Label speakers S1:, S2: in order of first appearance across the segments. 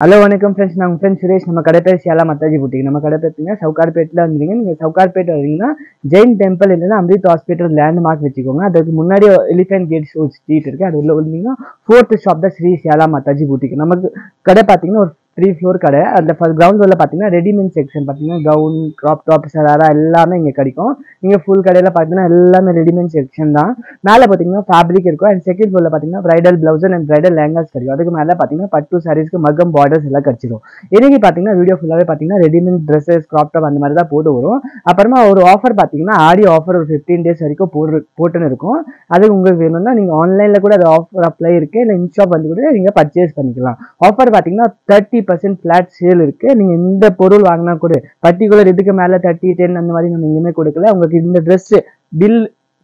S1: Hello வணக்கம் friends, நாங்கள் friends Suresh. நம்ம கடை பேர் ஷியாலா மத்தாஜி பூட்டிக். நம்ம கடை பார்த்தீங்கன்னா சவுகார்பேட்டில் வந்துருங்க. நீங்கள் சவுகார்பேட் வரீங்கன்னா ஜெயின் டெம்பிள் இல்லைன்னா அம்ரித் ஹாஸ்பிட்டல் லேண்ட் மார்க் வச்சுக்கோங்க. அதுக்கு முன்னாடி எலிஃபென்ட் கேட் ஸ்ட்ரீட் இருக்குது. அது உள்ள வந்தீங்கன்னா 4th ஷாப் தான் ஸ்ரீ ஷியாலா மத்தாஜி பூட்டிக். நமக்கு கடை பார்த்தீங்கன்னா ஒரு 3 floor கடை. அந்த கிரவுண்ட் ஃப்ளோரில் பார்த்தீங்கன்னா ரெடிமேட் செக்ஷன் பார்த்தீங்கன்னா கவுன், கிராப் டாப், சராரா எல்லாமே இங்கே கிடைக்கும். நீங்கள் ஃபுல் கடையில் பார்த்தீங்கன்னா எல்லாமே ரெடிமேட் செக்ஷன் தான். மேலே பார்த்தீங்கன்னா ஃபேப்ரிக் இருக்கும். அண்ட் செகண்ட் ஃப்ளோரில் பார்த்தீங்கன்னா bridal blouse and bridal lehengas கிடைக்கும். அதுக்கு மேலே பார்த்தீங்கன்னா பட்டு சாரீஸ்க்கு மகம் பார்டர்ஸ் எல்லாம் கிடைச்சிடும். இன்னைக்கு பார்த்தீங்கன்னா வீடியோ ஃபுல்லாகவே பார்த்தீங்கன்னா ரெடிமேட் ட்ரெஸ்ஸஸ், கிராப் டாப் அந்த மாதிரி தான் போட்டு வரும். அப்புறமா ஒரு ஆஃபர் பார்த்தீங்கன்னா ஆடி ஆஃபர் ஒரு 15 days வரைக்கும் போட்டுன்னு இருக்கும். அது உங்களுக்கு வேணும்னா நீங்கள் ஆன்லைனில் கூட அது ஆஃபர் அப்ளை இருக்குது. இல்லை இன்ஷாப் வந்து கூட நீங்கள் பர்ச்சேஸ் பண்ணிக்கலாம். ஆஃபர் பார்த்தீங்கன்னா 30% ஃபிளாட் சேல் இருக்குது. நீங்கள் எந்த பொருள் வாங்கினா கூட பர்டிகுலர் இதுக்கு மேலே 30, 10 அந்த மாதிரி நம்ம எங்கேயுமே கொடுக்கல. உங்களுக்கு இந்த ட்ரெஸ் பில்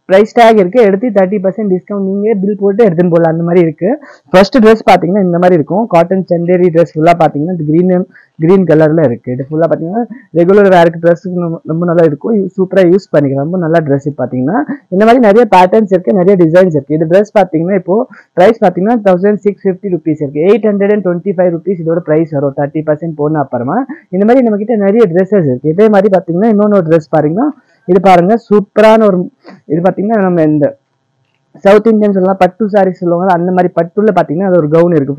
S1: ப்ரைஸ் டேக் இருக்கு, எடுத்து 30% டிஸ்கவுண்ட் நீங்க பில் போட்டு எடுத்துன்னு போகலாம். அந்த மாதிரி இருக்கு. ஃபர்ஸ்ட் ட்ரெஸ் பாத்தீங்கன்னா இந்த மாதிரி இருக்கும். காட்டன் சண்டேரி ட்ரெஸ் ஃபுல்லா பாத்தீங்கன்னா கிரீன் கலர்ல இருக்கு. இது ஃபுல்லா பாத்தீங்கன்னா ரெகுலர் வேருக்கு ட்ரெஸ் ரொம்ப நல்லா இருக்கும். சூப்பரா யூஸ் பண்ணிக்கலாம். ரொம்ப நல்ல ட்ரெஸ். பாத்தீங்கன்னா இந்த மாதிரி நிறைய பேட்டர்ன்ஸ் இருக்கு, நிறைய டிசைன்ஸ் இருக்கு. இது ட்ரெஸ் பாத்தீங்கன்னா இப்போ பிரைஸ் பாத்தீங்கன்னா 1650 rupees இருக்கு. 825 rupees இதோட பிரைஸ் வரும் 30% போன அப்புறமா. இந்த மாதிரி நம்ம கிட்ட நிறைய ட்ரெஸ்ஸஸ் இருக்கு. இதே மாதிரி பாத்தீங்கன்னா இன்னொன்று ட்ரெஸ் பாருங்கன்னா இது பாருங்க, சூப்பரான ஒரு இது பாத்தீங்கன்னா நம்ம இந்த சவுத் இந்தியன் சொல்லலாம் பட்டு சாரி சொல்லுவாங்க. அந்த மாதிரி பட்டுல பாத்தீங்கன்னா அது ஒரு கவுன் இருக்கு.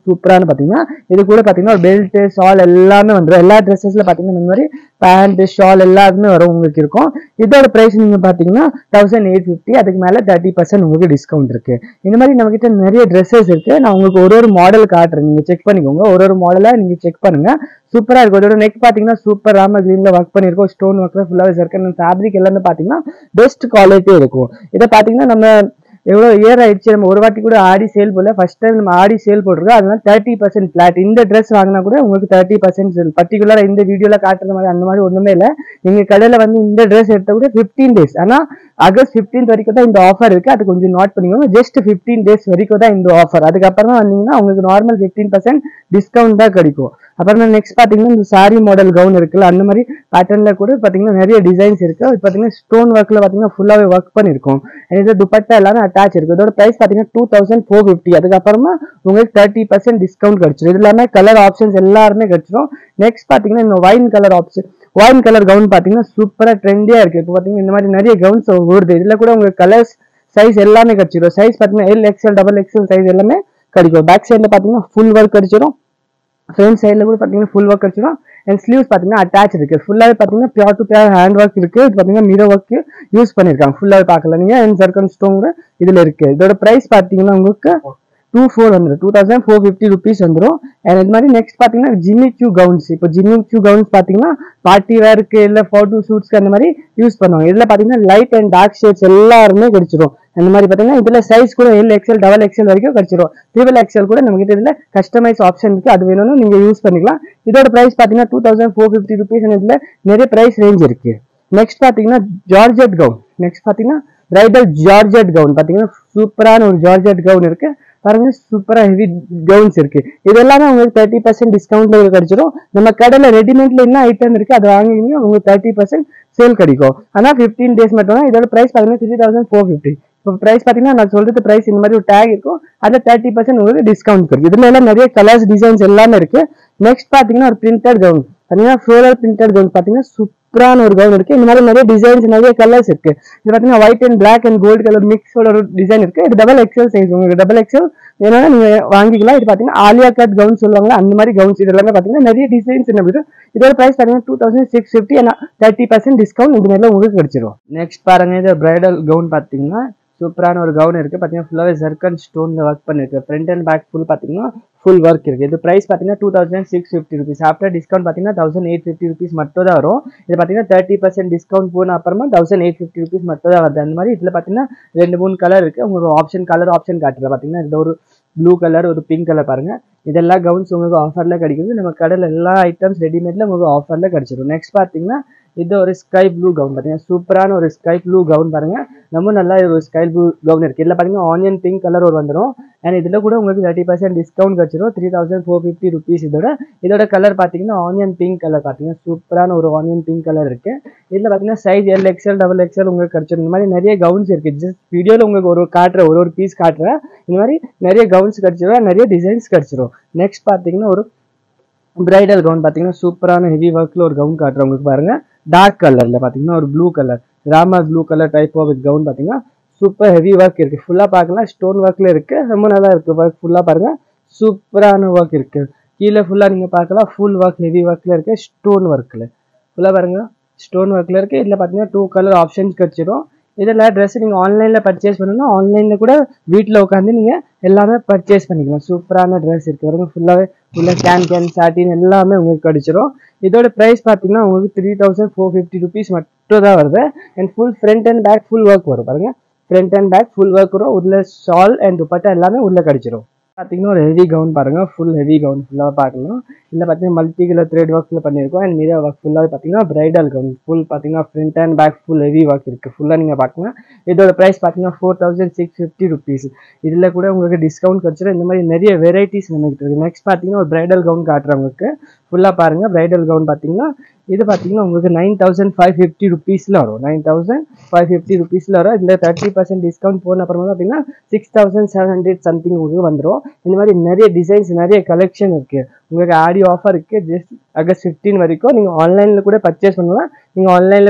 S1: சூப்பரானு பாத்தீங்கன்னா இது கூட பாத்தீங்கன்னா ஒரு பெல்ட், ஷால் எல்லாமே வந்துடும். எல்லா ட்ரெஸ்ஸஸ்ல பாத்தீங்கன்னா இந்த மாதிரி பேண்ட், ஷால் எல்லாருமே வரும் உங்களுக்கு இருக்கும். இதோட பிரைஸ் நீங்க பாத்தீங்கன்னா 1850. அதுக்கு மேல 30% உங்களுக்கு டிஸ்கவுண்ட் இருக்கு. இந்த மாதிரி நம்ம கிட்ட நிறைய ட்ரெஸ்ஸஸ் இருக்கு. நான் உங்களுக்கு ஒரு மாடல் காட்டுறேன், நீங்க செக் பண்ணிக்கோங்க. ஒரு மாடலா நீங்க செக் பண்ணுங்க. சூப்பரா இருக்கும். இதோட நெக் பாத்தீங்கன்னா சூப்பர் ராம கிரீன்ல ஒர்க் பண்ணிருக்கோம். ஸ்டோன் ஒர்க்ல ஃபுல்லாவே இருக்கு. ஃபேப்ரிக் எல்லாமே பாத்தீங்கன்னா பெஸ்ட் குவாலிட்டி இருக்கும். இதை பாத்தீங்கன்னா நம்ம எவ்வளோ இயர் ஆயிடுச்சு, நம்ம ஒரு வாட்டி கூட ஆடி சேல் போடல. ஃபர்ஸ்ட் டைம் நம்ம ஆடி சேல் போட்டுருக்கோம். அதனால 30% ஃபிளாட். இந்த ட்ரெஸ் வாங்கினா கூட உங்களுக்கு 30% சேல். பர்டிகுலரா இந்த வீடியோல காட்டுற மாதிரி அந்த மாதிரி ஒண்ணுமே இல்லை. நீங்க கடையில வந்து இந்த ட்ரெஸ் எடுத்த கூட 15 days, ஆனா ஆகஸ்ட் 15th வரைக்கும் தான் இந்த ஆஃபர் இருக்கு. அது கொஞ்சம் நோட் பண்ணிக்கோங்க. ஜஸ்ட் 15 days வரைக்கும் தான் இந்த ஆஃபர். அதுக்கப்புறம் வந்தீங்கன்னா உங்களுக்கு நார்மல் 15% டிஸ்கவுண்ட் தான் கிடைக்கும். அப்புறமா நெக்ஸ்ட் பாத்தீங்கன்னா இந்த சாரி மாடல் கவுன் இருக்குல்ல, அந்த மாதிரி பேட்டர்ன்ல கூட பாத்தீங்கன்னா நிறைய டிசைன்ஸ் இருக்கு. அது பாத்தீங்கன்னா ஸ்டோன் ஒர்க்ல பாத்தீங்கன்னா ஃபுல்லாவே ஒர்க் பண்ணிருக்கும். இது துப்பட்டா எல்லாமே அட்டாச் இருக்கு. இதோட பிரைஸ் பாத்தீங்கன்னா 2450. அதுக்கப்புறமா உங்களுக்கு 30% டிஸ்கவுண்ட் கிடைச்சிடும். இது எல்லாமே கலர் ஆப்ஷன்ஸ் எல்லாருமே கிடைச்சிடும். நெக்ஸ்ட் பாத்தீங்கன்னா இந்த ஒயின் கலர் கவுன் பாத்தீங்கன்னா சூப்பரா ட்ரெண்டியா இருக்கு. இப்போ பாத்தீங்கன்னா இந்த மாதிரி நிறைய கவுன்ஸ் வருது. இதுல கூட உங்களுக்கு கலர்ஸ், சைஸ் எல்லாமே கிடைச்சிடும். சைஸ் பாத்தீங்கன்னா L, XL, XXL சைஸ் எல்லாமே கிடைக்கும். பேக் சைட்ல பாத்தீங்கன்னா ஃபுல் ஒர்க் கிடைச்சிடும். ஃப்ரண்ட் சைட்ல கூட பாத்தீங்கன்னா ஃபுல் ஒர்க் கிடைச்சிடும். அண்ட் ஸ்லீவ்ஸ் பாத்தீங்கன்னா அட்டாச் இருக்கு. ஃபுல்லாவே பாத்தீங்கன்னா pure to pure hand work இருக்கு. இது பாத்தீங்கன்னா மிரர் ஒர்க் யூஸ் பண்ணிருக்காங்க. ஃபுல்லாவே பார்க்கலாம் நீங்க. அண்ட் சர்க்கன் ஸ்டோன் கூட இதுல இருக்கு. இதோட பிரைஸ் பாத்தீங்கன்னா உங்களுக்கு 2450 rupees வந்துடும். அண்ட் இது மாதிரி நெக்ஸ்ட் பாத்தீங்கன்னா ஜிம்மி சூ கவுன்ஸ். இப்போ ஜிம்மி சூ கவுன்ஸ் பாத்தீங்கன்னா பார்ட்டி வேருக்கு இல்ல போட்டோ ஷூட்ஸ்க்கு அந்த மாதிரி யூஸ் பண்ணுவாங்க. இதுல பாத்தீங்கன்னா லைட் அண்ட் டார்க் ஷேட்ஸ் எல்லாருமே கிடைச்சிடும். அந்த மாதிரி பாத்தீங்கன்னா இதுல சைஸ் கூட L, XL, XXL வரைக்கும் கிடைச்சிடும். XXL கூட நம்ம கிட்ட இதுல கஸ்டமைஸ் ஆப்ஷன் இருக்கு. அது வேணும்னா நீங்க யூஸ் பண்ணிக்கலாம். இதோட பிரைஸ் பாத்தீங்கன்னா 2450 rupees. இதுல நிறைய பிரைஸ் ரேஞ்ச் இருக்கு. நெக்ஸ்ட் பாத்தீங்கன்னா ஜார்ஜெட் கவுன். நெக்ஸ்ட் பாத்தீங்கன்னா பிரைடல் ஜார்ஜெட் கவுன். பாத்தீங்கன்னா சூப்பரான ஒரு ஜார்ஜெட் கவுன் இருக்கு. பாருங்க, சூப்பரா ஹெவி கவுன்ஸ் இருக்கு. இது எல்லாமே உங்களுக்கு 30% டிஸ்கவுண்ட்ல கிடைச்சிடும். நம்ம கடையில ரெடிமேட்ல என்ன ஐட்டம் இருக்கு அதை வாங்கினீங்கன்னா உங்களுக்கு 30% சேல் கிடைக்கும். ஆனா 15 days மட்டும் தான். இதோட பிரைஸ் பாத்தீங்கன்னா 3450. இப்போ பிரைஸ் பாத்தீங்கன்னா நான் சொல்றது பிரைஸ் இந்த மாதிரி ஒரு டேக் இருக்கும். அதுல 30% உங்களுக்கு டிஸ்கவுண்ட் இருக்கு. இதுல எல்லாம் நிறைய கலர்ஸ், டிசைன்ஸ் எல்லாமே இருக்கு. நெக்ஸ்ட் பாத்தீங்கன்னா ஒரு பிரிண்டட் கவுன். பாத்தீங்கன்னா ஃப்ளோரல் பிரிண்டட் கவுன் பாத்தீங்கன்னா சூப்பரான ஒரு கவுன் இருக்கு. இந்த மாதிரி நிறைய டிசைன்ஸ், நிறைய கலர்ஸ் இருக்கு. இது பாத்தீங்கன்னா white and black and gold colour மிக்ஸோட ஒரு டிசைன் இருக்கு. இது XXL சைஸ். உங்களுக்கு XXL வேணும்னா நீங்க வாங்கிக்கலாம். இது பாத்தீங்கன்னா ஆலியா கட் கவுன் சொல்லுவாங்க, அந்த மாதிரி கவுன்ஸ். இது எல்லாமே பாத்தீங்கன்னா நிறைய டிசைன்ஸ் இருக்கு. இதோட பிரைஸ் பாத்தீங்கன்னா 2650. and 30% டிஸ்கவுண்ட் இந்த மாதிரி உங்களுக்கு கிடைச்சிடும். நெக்ஸ்ட் பாருங்க, இது பிரைடல் கவுன் பாத்தீங்கன்னா சூப்பரான ஒரு கவுன் இருக்கு. பாத்தீங்கன்னா ஃபுல்லாவே ஜர்கன் ஸ்டோன்ல ஒர்க் பண்ணிருக்கு. ஃப்ரண்ட் அண்ட் பேக் ஃபுல் பாத்தீங்கன்னா ஃபுல் ஒர்க் இருக்கு. இது பிரைஸ் பாத்தீங்கன்னா 2650 rupees. ஆஃப்டர் டிஸ்கவுண்ட் பாத்தீங்கன்னா 1850 rupees மட்டும் தான் வரும். இது பாத்தீங்கன்னா 30% டிஸ்கவுண்ட் போன அப்புறமா 1850 rupees மட்டும் தான் வருது. அந்த மாதிரி இதுல பாத்தீங்கன்னா 2-3 கலர் இருக்கு. உங்களுக்கு கலர் ஆப்ஷன் காட்டுறது பாத்தீங்கன்னா இது ஒரு ப்ளூ கலர், ஒரு பிங்க் கலர். பாருங்க, இதெல்லாம் கவுன்ஸ் உங்களுக்கு ஆஃபர்ல கிடைக்குது. நம்ம கடையில எல்லா ஐட்டம்ஸ் ரெடிமேட்ல உங்களுக்கு ஆஃபர்ல கிடைச்சிடும். நெக்ஸ்ட் பாத்தீங்கன்னா இது ஒரு ஸ்கை ப்ளூ கவுன். பாத்தீங்கன்னா சூப்பரான ஒரு ஸ்கை ப்ளூ கவுன். பாருங்க, ரொம்ப நல்லா ஒரு ஸ்கை ப்ளூ கவுன் இருக்கு. இதுல பாத்தீங்கன்னா ஆனியன் பிங்க் கலர் ஒரு வந்துடும். அண்ட் இதுல கூட உங்களுக்கு 30% டிஸ்கவுண்ட் கிடைச்சிடும். 3450 rupees. இதோட கலர் பாத்தீங்கன்னா ஆனியன் பிங்க் கலர். பாத்தீங்கன்னா சூப்பரான ஒரு ஆனியன் பிங்க் கலர் இருக்கு. இதுல பாத்தீங்கன்னா சைஸ் L, XL, XXL உங்களுக்கு கிடைச்சிடும். இந்த மாதிரி நிறைய கவுன்ஸ் இருக்கு. ஜஸ்ட் வீடியோல உங்களுக்கு ஒரு பீஸ் காட்டுறேன். இந்த மாதிரி நிறைய கவுன்ஸ் கிடைச்சிடும், நிறைய டிசைன்ஸ் கிடைச்சிடும். நெக்ஸ்ட் பாத்தீங்கன்னா ஒரு பிரைடல் கவுன் பார்த்தீங்கன்னா சூப்பரான ஹெவி ஒர்க்கில் ஒரு கவுன் காட்டுறவங்களுக்கு பாருங்க டார்க் கலரில் பார்த்தீங்கன்னா ஒரு blue colour Ramar blue colour type of gown பார்த்தீங்கன்னா சூப்பர் ஹெவி ஒர்க் இருக்குது. ஃபுல்லாக பார்க்கலாம் ஸ்டோன் ஒர்க்கில் இருக்குது. ரொம்ப நல்லா இருக்குது ஒர்க் ஃபுல்லாக பாருங்கள் சூப்பரான ஒர்க் இருக்குது. கீழே ஃபுல்லாக நீங்கள் பார்க்கலாம் ஃபுல் ஒர்க் ஹெவி ஒர்க்கில் இருக்குது ஸ்டோன் ஒர்க்கில் ஃபுல்லாக பாருங்கள் ஸ்டோன் ஒர்க்கில் இருக்குது. இதில் பார்த்தீங்கன்னா 2 கலர் ஆப்ஷன்ஸ் கிடச்சிடும். இதில் ட்ரெஸ் நீங்கள் ஆன்லைனில் பர்ச்சேஸ் பண்ணணும்னா ஆன்லைனில் கூட வீட்டில் உட்காந்து நீங்கள் எல்லாமே பர்ச்சேஸ் பண்ணிக்கலாம். சூப்பரான ட்ரெஸ் இருக்குது பாருங்க ஃபுல்லாக கேன் சாட்டின் எல்லாமே உங்களுக்கு கிடச்சிரும். இதோட ப்ரைஸ் பார்த்தீங்கன்னா உங்களுக்கு 3450 rupees மட்டும் தான் வருது. And full front and back full work வரும் பாருங்க. Front and back full work வரும். உள்ள ஷால் அண்ட் துப்பட்டா எல்லாமே உள்ள கிடச்சிரும். பார்த்தீங்கன்னா ஒரு ஹெவி கவுன் பாருங்க ஃபுல் ஹெவி கவுன் ஃபுல்லாக பார்க்கலாம். இதில் பார்த்தீங்கன்னா மல்டி கலர் த்ரெட் ஒர்க்கில் பண்ணியிருக்கோம். அண்ட் மீடியா ஒர்க் ஃபுல்லாக பார்த்தீங்கன்னா பிரைடல் கவுன் ஃபுல் பார்த்தீங்கன்னா front and back full heavy work இருக்குது ஃபுல்லாக நீங்கள் பார்க்கலாம். இதோட ப்ரைஸ் பார்த்தீங்கன்னா 4650 rupees. இதில் கூட உங்களுக்கு டிஸ்கவுண்ட் கிடச்சிடும். இந்த மாதிரி நிறைய வெரைட்டிஸ் நம்மகிட்ட இருக்குது. நெக்ஸ்ட் பார்த்தீங்கன்னா ஒரு பிரைடல் கவுன் காட்டுறவங்களுக்கு ஃபுல்லாக பாருங்கள். பிரைடல் கவுன் பார்த்தீங்கன்னா இது பார்த்தீங்கன்னா உங்களுக்கு 9550 rupeesல வரும். 9550 rupeesல வரும். இதில் 30% டிஸ்கவுண்ட் போன அப்புறமா பார்த்தீங்கன்னா 6700 சம்திங் உங்களுக்கு வந்துடும். இந்த மாதிரி நிறைய டிசைன்ஸ் நிறைய கலெக்ஷன் இருக்குது. உங்களுக்கு ஆடி ஆஃபர் இருக்குது. ஜஸ்ட் August 15 வரைக்கும் நீங்கள் ஆன்லைனில் கூட பர்ச்சேஸ் பண்ணலாம்.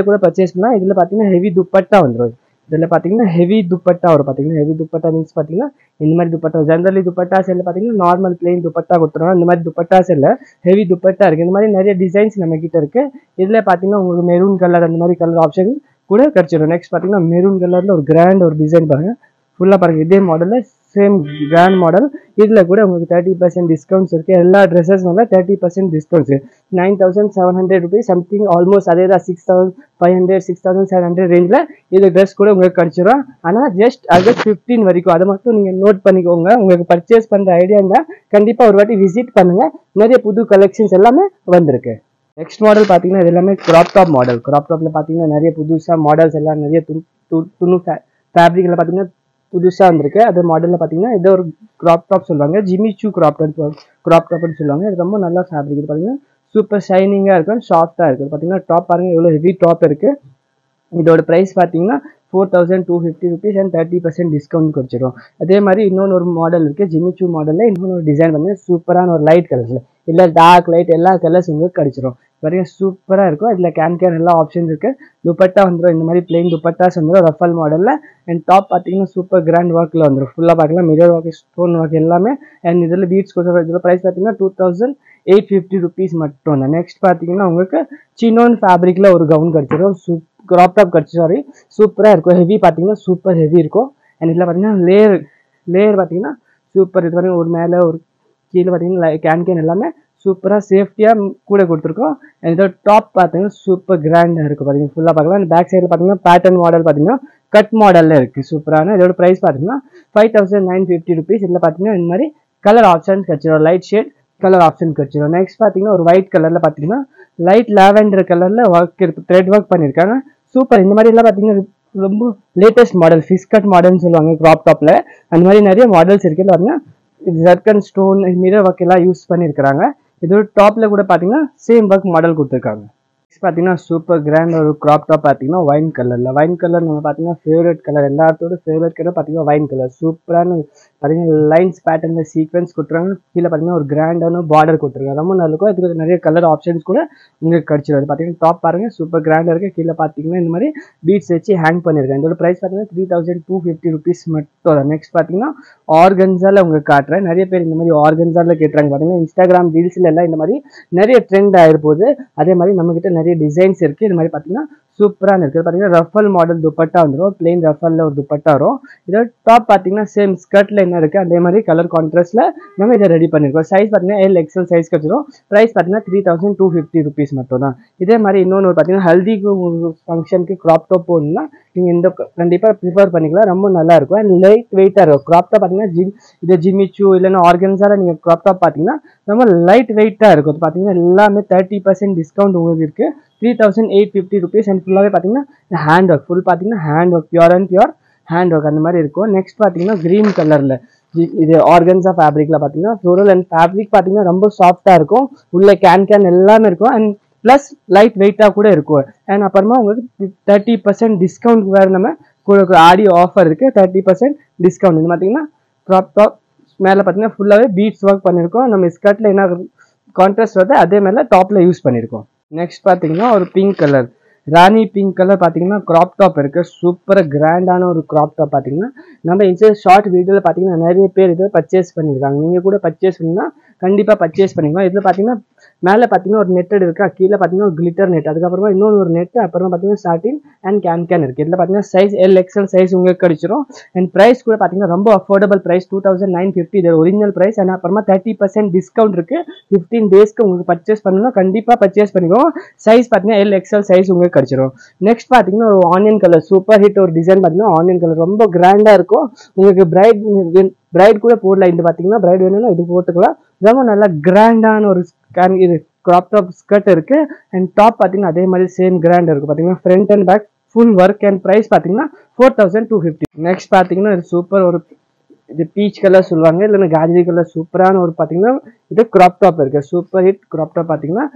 S1: இதில் பார்த்தீங்கன்னா ஹெவி துப்பட்டா வந்துடும். இதில் பார்த்தீங்கன்னா ஹெவி துப்பட்டா வரும். பார்த்தீங்கன்னா ஹெவி துப்பட்டா மீன்ஸ் பார்த்தீங்கன்னா இந்த மாதிரி துப்பட்டா ஜென்ரலி துப்பட்டா செல்ல பார்த்தீங்கன்னா நார்மல் பிளெயின் துப்பட்டா கொடுத்துருவோம். இந்த மாதிரி துப்பட்டா செல்ல ஹெவி துப்பட்டா இருக்குது. இந்த மாதிரி நிறைய டிசைன்ஸ் நம்ம கிட்ட இருக்குது. இதில் பார்த்தீங்கன்னா உங்களுக்கு மெரூன் கலர் அந்த மாதிரி கலர் ஆப்ஷன் கூட கிடச்சிடும். நெக்ஸ்ட் பார்த்தீங்கன்னா மெரூன் கலரில் ஒரு கிராண்ட் ஒரு டிசைன் பாருங்கள் ஃபுல்லாக பாருங்கள். இதே மாடலில் சேம் கிராண்ட் மாடல். இதில் கூட உங்களுக்கு 30% டிஸ்கவுண்ட்ஸ் இருக்குது. எல்லா ட்ரெஸ்ஸஸ் மேலே 30% டிஸ்கவுண்ட்ஸ் 9700 rupees சம்திங் ஆல்மோஸ்ட் அதே தான் 6500 6700 ரேஞ்சில் இது ட்ரெஸ் கூட உங்களுக்கு கிடச்சிடும். ஆனால் ஜஸ்ட் August 15 வரைக்கும் அதை மட்டும் நீங்கள் நோட் பண்ணிக்கோங்க. உங்களுக்கு பர்ச்சேஸ் பண்ணுற ஐடியா இருந்தால் கண்டிப்பாக ஒரு வாட்டி விசிட் பண்ணுங்கள். நிறைய புது கலெக்ஷன்ஸ் எல்லாமே வந்திருக்கு. நெக்ஸ்ட் மாடல் பார்த்தீங்கன்னா இது எல்லாமே கிராப் டாப் மாடல். கிராப் டாப்பில் பார்த்தீங்கன்னா நிறைய புதுசாக மாடல்ஸ் எல்லாம் நிறைய துணு ஃபேப்ரிக்கில் பார்த்தீங்கன்னா புதுசாக வந்திருக்கு. அது மாடலில் பார்த்தீங்கன்னா இது ஒரு கிராப் டாப் சொல்லுவாங்க. ஜிம்மி சூ கிராப் டாப்னு சொல்லுவாங்க. இது ரொம்ப நல்லா ஃபேப்ரிக். இது பார்த்தீங்கன்னா சூப்பர் ஷைனிங்காக இருக்கும் சாஃப்டாக இருக்குது. பார்த்தீங்கன்னா டாப் பாருங்கள் எவ்வளோ ஹெவி டாப் இருக்குது. இதோட ப்ரைஸ் பார்த்தீங்கன்னா 4250 rupees அண்ட் 30% டிஸ்கவுண்ட் கொடுத்துரும். அதே மாதிரி இன்னொன்று ஒரு மாடல் இருக்குது. ஜிம்மி சூ மாடலில் இன்னொன்று ஒரு டிசைன் பண்ணி சூப்பரான ஒரு லைட் கலர்ஸில் இல்லை டார்க் லைட் எல்லா கலர்ஸ் உங்களுக்கு கிடச்சிரும். வரைக்கும் சூப்பராக இருக்கும். இதில் கேன் எல்லா ஆப்ஷன்ஸ் இருக்குது. துப்பட்டா வந்துடும். இந்த மாதிரி பிளெயின் துப்பட்டாஸ் வந்துடும் ரஃபல் மாடலில். அண்ட் டாப் பார்த்தீங்கன்னா சூப்பர் கிராண்ட் ஒர்க்கில் வந்துடும். ஃபுல்லாக பார்க்கலாம் மிரர் ஒர்க் ஸ்டோன் ஒர்க் எல்லாமே. அண்ட் இதில் பீட்ஸ் கொடுத்து இதில் ப்ரைஸ் பார்த்தீங்கன்னா 2850 rupees மட்டும் தான். நெக்ஸ்ட் பார்த்தீங்கன்னா உங்களுக்கு சினோன் ஃபேப்ரிக்கில் ஒரு கவுன் கிடச்சிடும். கிராப் டாப் கிடச்சி சூப்பராக இருக்கும். ஹெவி பார்த்தீங்கன்னா சூப்பர் ஹெவி இருக்கும். அண்ட் இதில் பார்த்தீங்கன்னா லேயர் பார்த்தீங்கன்னா சூப்பர். இது பார்த்தீங்கன்னா ஒரு மேலே ஒரு கீழே பார்த்தீங்கன்னா கேன் எல்லாமே சூப்பராக சேஃப்டியாக கூட கொடுத்துருக்கோம். அண்ட் இதோட டாப் பார்த்தீங்கன்னா சூப்பர் கிராண்டாக இருக்கும். பார்த்தீங்கன்னா ஃபுல்லாக பார்க்கலாம். அந்த பேக் சைடில் பார்த்தீங்கன்னா பேட்டர்ன் மாடல் பார்த்தீங்கன்னா கட் மாடலில் இருக்குது சூப்பரான. இதோட ப்ரைஸ் பார்த்தீங்கன்னா 5950 rupees. இதில் பார்த்தீங்கன்னா இந்த மாதிரி கலர் ஆப்ஷன் கிடச்சிடும். லைட் ஷேட் கலர் ஆப்ஷன் கிடச்சிடும். நெக்ஸ்ட் பார்த்தீங்கன்னா ஒரு ஒயிட் கலரில் பார்த்தீங்கன்னா லைட் லாவெண்டர் கலரில் ஒர்க் இருக்குது. த்ரெட் ஒர்க் பண்ணியிருக்காங்க சூப்பர். இந்த மாதிரி எல்லாம் பார்த்தீங்கன்னா ரொம்ப லேட்டஸ்ட் மாடல் ஃபிஷ் கட் மாடல்னு சொல்லுவாங்க கிராப் டாப்பில். அந்த மாதிரி நிறைய மாடல்ஸ் இருக்குது. பார்த்தீங்கன்னா ஜர்கன் ஸ்டோன் மிரர் ஒர்க் எல்லாம் யூஸ் பண்ணியிருக்கிறாங்க. இதோட டாப்பில் கூட பார்த்தீங்கன்னா சேம் ஒர்க் மாடல் கொடுத்துருக்காங்க. நெக்ஸ்ட் பார்த்தீங்கன்னா சூப்பர் கிராண்ட் ஒரு கிராப் டாப் பார்த்தீங்கன்னா வைன் கலரில். வைன் கலர் நம்ம பார்த்தீங்கன்னா ஃபேவரட் கலர். எல்லாத்தோட ஃபேவரட் கலர் பார்த்தீங்கன்னா வைன் கலர். சூப்பரான பார்த்தீங்கன்னா லைன்ஸ் பேட்டர்னில் சீக்வன்ஸ் கொடுத்துருக்காங்க. கீழே பார்த்தீங்கன்னா ஒரு கிராண்டான பார்டர் கொடுத்துருக்காங்க. ரொம்ப நல்லா இருக்கும். இதுக்கு நிறைய கலர் ஆப்ஷன்ஸ் கூட உங்களுக்கு கிடச்சிடும். பார்த்தீங்கன்னா டாப் பாருங்கள் சூப்பர் கிராண்டாக இருக்குது. கீழே பார்த்தீங்கன்னா இந்த மாதிரி பீட்ஸ் வச்சு ஹேங் பண்ணியிருக்காங்க. இதோட ப்ரைஸ் பார்த்தீங்கன்னா 3250 rupees மட்டும் தான். நெக்ஸ்ட் பார்த்தீங்கன்னா ஆர்கன்ஸாவில் உங்களுக்கு காட்டுறேன். நிறைய பேர் இந்த மாதிரி ஆர்கன்ஸாவில் கேட்டுறாங்க. பார்த்தீங்கன்னா இன்ஸ்டாகிராம் ரீல்ஸில் எல்லாம் இந்த மாதிரி நிறைய ட்ரெண்ட் ஆகிருப்போது. அதே மாதிரி நம்மக்கிட்ட நிறைய டிசைன்ஸ் இருக்குது. இது மாதிரி பார்த்தீங்கன்னா சூப்பராக இருக்குது. பார்த்தீங்கன்னா ரஃபல் மாடல் துப்பட்டா வந்துடும். பிளெயின் ரஃபலில் ஒரு துப்பட்டா வரும். இதோட டாப் பார்த்தீங்கன்னா சேம் ஸ்கர்ட்டில் என்ன இருக்குது அதே மாதிரி கலர் கான்ட்ராஸ்ட்டில் நம்ம இதை ரெடி பண்ணியிருக்கோம். சைஸ் பார்த்தீங்கன்னா LXL சைஸ் கிடச்சிடும். ப்ரைஸ் பார்த்தீங்கன்னா 3250 rupees மட்டும் தான். இதே மாதிரி இன்னொன்று பார்த்தீங்கன்னா ஹல்திக்கு ஃபங்க்ஷனுக்கு கிராப் டாப் போடணும்னா நீங்கள் இந்த கண்டிப்பாக ப்ரிஃபர் பண்ணிக்கலாம். ரொம்ப நல்லாயிருக்கும். அண்ட் லைட் வெயிட்டாக இருக்கும். கிராப் டாப் பார்த்தீங்கன்னா ஜிம்மி சூ இல்லைன்னா ஆர்கன்ஸாவில் நீங்கள் கிராப் டாப் பார்த்தீங்கன்னா ரொம்ப லைட் வெயிட்டாக இருக்கும். அது பார்த்தீங்கன்னா எல்லாமே 30% டிஸ்கவுண்ட் உங்களுக்கு இருக்குது. 3850 rupees. அண்ட் ஃபுல்லாகவே பார்த்தீங்கன்னா ஹேண்ட் ஒர்க் ஃபுல் பார்த்தீங்கன்னா hand work pure and pure hand work அந்த மாதிரி இருக்கும். நெக்ஸ்ட் பார்த்தீங்கன்னா க்ரீன் கலரில் இது ஆர்கன்ஸா ஃபேப்ரிக்கில் பார்த்தீங்கன்னா ஃப்ளோரல் அண்ட் ஃபேப்ரிக் பார்த்தீங்கன்னா ரொம்ப சாஃப்டாக இருக்கும். உள்ள கேன் எல்லாமே இருக்கும். அண்ட் ப்ளஸ் லைட் வெயிட்டாக கூட இருக்கும். அண்ட் அப்புறமா உங்களுக்கு 30% டிஸ்கவுண்ட் வேறு நம்ம கூட ஆடி ஆஃபர் இருக்குது. 30% டிஸ்கவுண்ட். இது பார்த்தீங்கன்னா க்ராப் டாப் மேலே பார்த்தீங்கன்னா ஃபுல்லாகவே பீட்ஸ் ஒர்க் பண்ணியிருக்கோம். நம்ம ஸ்கர்ட்டில் என்ன கான்ட்ராஸ்ட் வருது அதே மாதிரி டாப்ல யூஸ் பண்ணியிருக்கோம். நெக்ஸ்ட் பார்த்தீங்கன்னா ஒரு பிங்க் கலர், ராணி பிங்க் கலர் பார்த்தீங்கன்னா கிராப் டாப் இருக்கு. சூப்பர் கிராண்டான ஒரு கிராப் டாப் பார்த்தீங்கன்னா நம்ம இந்த ஷார்ட் வீடியோவில் பார்த்தீங்கன்னா நிறைய பேர் இதை பர்ச்சேஸ் பண்ணியிருக்காங்க. நீங்கள் கூட பர்ச்சேஸ் பண்ணா கண்டிப்பாக பர்ச்சேஸ் பண்ணிக்கலாம். இதில் பார்த்தீங்கன்னா மேலே பார்த்தீங்கன்னா ஒரு நெட்டட் இருக்கா, கீழே பார்த்தீங்கன்னா ஒரு கிளிட்டர் நெட், அதுக்கப்புறமா இன்னொரு ஒரு நெட், அப்புறமா பார்த்தீங்கன்னா சாட்டின் அண்ட் கேன் இருக்குது. இதில் பார்த்தீங்கன்னா சைஸ் LXL சைஸ் உங்களுக்கு கிடைச்சிரும். அண்ட் ப்ரைஸ் கூட பார்த்தீங்கன்னா ரொம்ப அஃபோர்டபுள் ப்ரைஸ் 2950 இது ஒரிஜினல் ப்ரைஸ். அண்ட் அப்புறமா 30% டிஸ்கவுண்ட் இருக்குது. 15 டேஸ்க்கு உங்களுக்கு பர்ச்சேஸ் பண்ணணும்னா கண்டிப்பாக பர்ச்சேஸ் பண்ணிக்கோங்க. சைஸ் பார்த்தீங்கன்னா LXL சைஸ் உங்களுக்கு கிடைச்சிரும். நெக்ஸ்ட் பார்த்தீங்கன்னா ஒரு ஆனியன் கலர் சூப்பர் ஹிட் ஒரு டிசைன் பார்த்தீங்கன்னா ஆனியன் கலர் ரொம்ப கிராண்டாக இருக்கும். உங்களுக்கு பிரைட் கூட போடலாம். இது பார்த்தீங்கன்னா பிரைட் வேணும்னா இது போட்டுக்கலாம். ரொம்ப நல்லா கிராண்டான ஒரு இது கிராப் டாப் ஸ்கர்ட் இருக்கு. அண்ட் டாப் பார்த்தீங்கன்னா அதே மாதிரி சேம் கிராண்ட் இருக்கு. பார்த்தீங்கன்னா front and back full work and price பார்த்தீங்கன்னா 4250. நெக்ஸ்ட் பார்த்தீங்கன்னா இது சூப்பர் ஒரு இது பீச் கலர் சொல்லுவாங்க, இல்லைன்னா காஜரி கலர் சூப்பரான ஒரு பார்த்தீங்கன்னா இது கிராப் டாப் இருக்கு. சூப்பர் ஹிட் கிராப் டாப் பார்த்தீங்கன்னா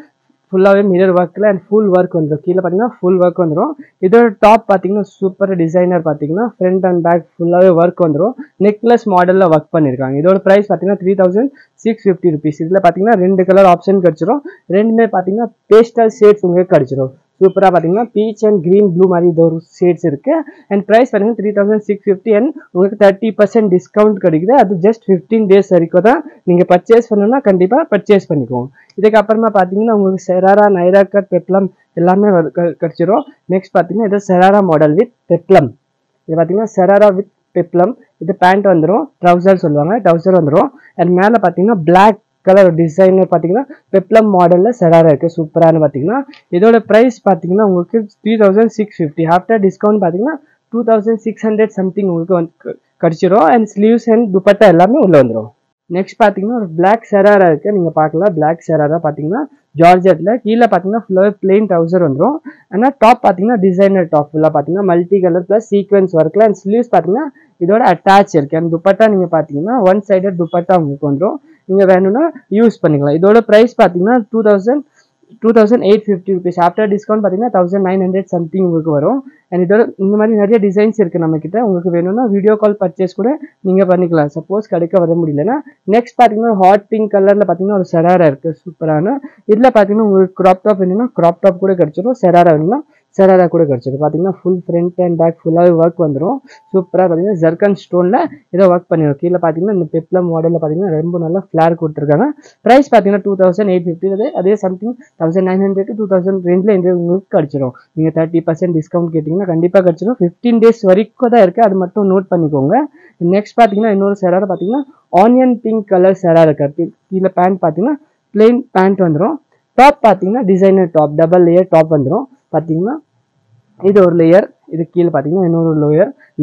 S1: ஃபுல்லாகவே மிரர் ஒர்க்கில் அண்ட் ஃபுல் ஒர்க் வந்துடும். கீழே பார்த்தீங்கன்னா ஃபுல் ஒர்க் வந்துடும். இதோட டாப் பார்த்தீங்கன்னா சூப்பர் டிசைனர் பார்த்தீங்கன்னா ஃப்ரண்ட் அண்ட் பேக் ஃபுல்லாகவே ஒர்க் வந்துடும். நெக்லஸ் மாடலில் ஒர்க் பண்ணியிருக்காங்க. இதோட ப்ரைஸ் பார்த்தீங்கன்னா 3650 rupees. இதில் பார்த்தீங்கன்னா 2 கலர் ஆப்ஷன் கிடச்சிரும். ரெண்டுமே பார்த்தீங்கன்னா பேஸ்டல் ஷேட்ஸ் உங்களுக்கு கிடச்சிரும். சூப்பராக பார்த்தீங்கன்னா பீச் அண்ட் கிரீன் ப்ளூ மாதிரி இது ஒரு ஷேட்ஸ் இருக்கு. அண்ட் ப்ரைஸ் பார்த்தீங்கன்னா 3650 அண்ட் உங்களுக்கு 30% டிஸ்கவுண்ட் கிடைக்குது. அது ஜஸ்ட் 15 டேஸ் வரைக்கும் தான். நீங்கள் பர்ச்சேஸ் பண்ணணும்னா கண்டிப்பாக பர்ச்சேஸ் பண்ணிக்குவோம். இதுக்கப்புறமா பார்த்தீங்கன்னா உங்களுக்கு செராரா, நைரா கட், பெப்ளம் எல்லாமே கிடைச்சிரும். நெக்ஸ்ட் பார்த்தீங்கன்னா இது செராரா மாடல் வித் பெப்ளம். இது பார்த்தீங்கன்னா செராரா வித் பெப்ளம். இது பேண்ட் வந்துடும், ட்ரௌசர் சொல்லுவாங்க, ட்ரௌசர் வந்துடும். அண்ட் மேலே பார்த்தீங்கன்னா பிளாக் கலர் டிசைனர் பார்த்தீங்கன்னா பெப்ளம் மாடலில் செராரா இருக்குது. சூப்பரானு பார்த்தீங்கன்னா இதோட ப்ரைஸ் பார்த்தீங்கன்னா உங்களுக்கு 3650. ஆஃப்டர் டிஸ்கவுண்ட் பார்த்தீங்கன்னா 2600 சம்திங் உங்களுக்கு வந்து கிடச்சிரும். அண்ட் ஸ்லீவ்ஸ் அண்ட் துப்பட்டா எல்லாமே உள்ளே வந்துடும். நெக்ஸ்ட் பார்த்தீங்கன்னா ஒரு பிளாக் செராரா இருக்குது, நீங்கள் பார்க்கலாம். பிளாக் செராரா பார்த்தீங்கன்னா ஜார்ஜெட்டில் கீழே பார்த்தீங்கன்னா ஃபுல்லாகவே பிளெயின் ட்ரௌசர் வந்துடும். ஆனால் டாப் பார்த்தீங்கன்னா டிசைனர் டாப் ஃபுல்லாக பார்த்தீங்கன்னா மல்டி கலர் ப்ளஸ் சீக்வன்ஸ் ஒர்க்கில். அண்ட் ஸ்லீவ்ஸ் பார்த்தீங்கன்னா இதோட அட்டாச் இருக்குது. அண்ட் துப்பட்டா நீங்கள் பார்த்தீங்கன்னா ஒன் சைடட் துப்பட்டா உங்களுக்கு வந்துடும். நீங்கள் வேணும்னா யூஸ் பண்ணிக்கலாம். இதோட ப்ரைஸ் பார்த்தீங்கன்னா 2850 rupees. ஆஃப்டர் டிஸ்கவுண்ட் பார்த்தீங்கன்னா 1900 சம்திங் உங்களுக்கு வரும். அண்ட் இதோட இந்த மாதிரி நிறைய டிசைன்ஸ் இருக்குது நம்மக்கிட்ட. உங்களுக்கு வேணும்னா வீடியோ கால் பர்ச்சேஸ் கூட நீங்கள் பண்ணிக்கலாம், சப்போஸ் கிடைக்க வர முடியலன்னா. நெக்ஸ்ட் பார்த்தீங்கன்னா ஹாட் பிங்க் கலரில் பார்த்தீங்கன்னா ஒரு செராரா இருக்குது சூப்பரான. இதில் பார்த்தீங்கன்னா உங்களுக்கு கிராப் டாப் வேணும்னா கிராப் டாப் கூட கிடச்சிடும். செராரா வேணும்னா செராரா கூட கிடச்சிடும். பார்த்தீங்கன்னா ஃபுல் ஃப்ரண்ட் அண்ட் பேக் ஃபுல்லாகவே ஒர்க் வந்துடும். சூப்பராக பார்த்தீங்கன்னா ஜர்கன் ஸ்டோனில் இதை ஒர்க் பண்ணிடும். கீழே பார்த்தீங்கன்னா இந்த பெப்ளம் மாடலில் பார்த்தீங்கன்னா ரொம்ப நல்லா ஃப்ளார் கொடுத்துருக்காங்க. ப்ரைஸ் பார்த்தீங்கன்னா 2850. அதே சம்திங் 1900 to 2000 ரேஞ்சில் இந்த உங்களுக்கு கிடச்சிடும். நீங்கள் 30% டிஸ்கவுண்ட் கேட்டிங்கன்னா கண்டிப்பாக கிடச்சிடும். 15 டேஸ் வரைக்கும் தான் இருக்குது, அது மட்டும் நோட் பண்ணிக்கோங்க. நெக்ஸ்ட் பார்த்தீங்கன்னா இன்னொரு செராரா பார்த்தீங்கன்னா ஆனியன் பிங்க் கலர் செராரா இருக்கு. கீழே பேண்ட் பார்த்தீங்கன்னா பிளெயின் பேண்ட் வந்துடும். டாப் பார்த்தீங்கன்னா designer top, double layer top வந்துடும். பார்த்தீங்கன்னா இது ஒரு லேயர், இது கீழே பார்த்தீங்கன்னா இன்னொரு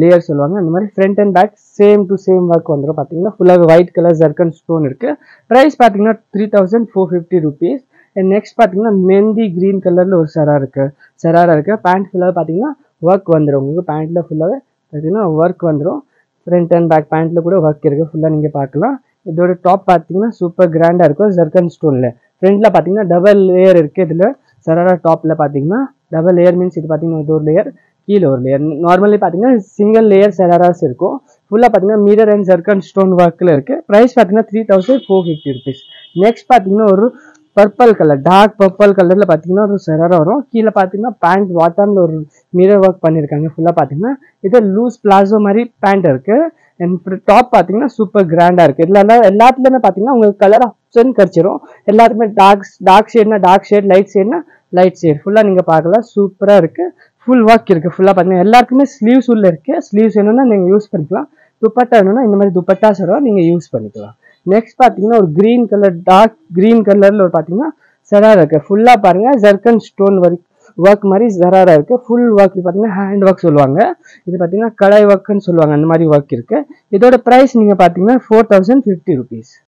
S1: லேயர் சொல்லுவாங்க. அந்த மாதிரி front and back same to same work வந்துடும். பார்த்தீங்கன்னா ஃபுல்லாக ஒயிட் கலர் ஜர்கன் ஸ்டோன் இருக்குது. ப்ரைஸ் பார்த்தீங்கன்னா 3450 rupees. நெக்ஸ்ட் பார்த்தீங்கன்னா மெஹந்தி கிரீன் கலரில் ஒரு செராரா இருக்குது. பேண்ட் ஃபுல்லாக பார்த்தீங்கன்னா ஒர்க் வந்துடும். உங்களுக்கு பேண்ட்டில் ஃபுல்லாகவே பார்த்தீங்கன்னா ஒர்க் வந்துடும். ஃப்ரண்ட் அண்ட் பேக் பேண்ட்டில் கூட ஒர்க் இருக்குது, ஃபுல்லாக நீங்கள் பார்க்கலாம். இதோட டாப் பார்த்தீங்கன்னா சூப்பர் கிராண்டாக இருக்கும் ஜர்கன் ஸ்டோனில். ஃப்ரண்ட்டில் பார்த்தீங்கன்னா டபுள் லேயர் இருக்குது. இதில் செராரா டாப்பில் பார்த்தீங்கன்னா டபுள் லேயர் மீன்ஸ் இது பார்த்தீங்கன்னா இது ஒரு லேயர், கீழே ஒரு லேயர். நார்மலி பார்த்தீங்கன்னா சிங்கிள் லேயர் செராராஸ் இருக்கும். ஃபுல்லாக பார்த்தீங்கன்னா மிரர் அண்ட் ஜர்கன் ஸ்டோன் ஒர்க்கில் இருக்குது. ப்ரைஸ் பார்த்தீங்கன்னா 3450 rupees. நெக்ஸ்ட் பார்த்தீங்கன்னா ஒரு பர்பிள் கலர், டார்க் பர்பிள் கலரில் பார்த்தீங்கன்னா ஒரு செராரா வரும். கீழே பார்த்தீங்கன்னா பேண்ட் பாட்டமில் ஒரு மிரர் ஒர்க் பண்ணியிருக்காங்க. ஃபுல்லாக பார்த்தீங்கன்னா இது லூஸ் பிளாசோ மாதிரி பேண்ட் இருக்குது. அண்ட் டாப் பார்த்தீங்கன்னா சூப்பர் கிராண்டாக இருக்குது. இதில் எல்லாத்துலேயுமே பார்த்தீங்கன்னா உங்களுக்கு கலர் ஆப்ஷன் கிடச்சிரும். எல்லாத்துக்குமே டார்க் ஷேட்னா டார்க் ஷேட், லைட் ஷேட்னா லைட் ஷேட் ஃபுல்லாக நீங்கள் பார்க்கலாம். சூப்பராக இருக்குது, ஃபுல் ஒர்க் இருக்குது. ஃபுல்லாக பார்த்தீங்கன்னா எல்லாருக்குமே ஸ்லீவ்ஸ் உள்ள இருக்குது. ஸ்லீவ்ஸ் வேணும்னா நீங்கள் யூஸ் பண்ணிக்கலாம். துப்பட்டா வேணும்னா இந்த மாதிரி துப்பட்டா செராரா நீங்கள் யூஸ் பண்ணிக்கலாம். நெக்ஸ்ட் பார்த்தீங்கன்னா ஒரு கிரீன் கலர், டார்க் கிரீன் கலரில் ஒரு பார்த்தீங்கன்னா செராரா இருக்குது. ஃபுல்லாக பாருங்கள் ஜர்கன் ஸ்டோன் ஒர்க் மாதிரி செராரா இருக்குது. ஃபுல் ஒர்க் பார்த்தீங்கன்னா ஹேண்ட் ஒர்க் சொல்லுவாங்க. இது பார்த்தீங்கன்னா கடாய் ஒர்க்குன்னு சொல்லுவாங்க. அந்த மாதிரி ஒர்க் இருக்குது. இதோட ப்ரைஸ் நீங்கள் பார்த்தீங்கன்னா 4050 rupees.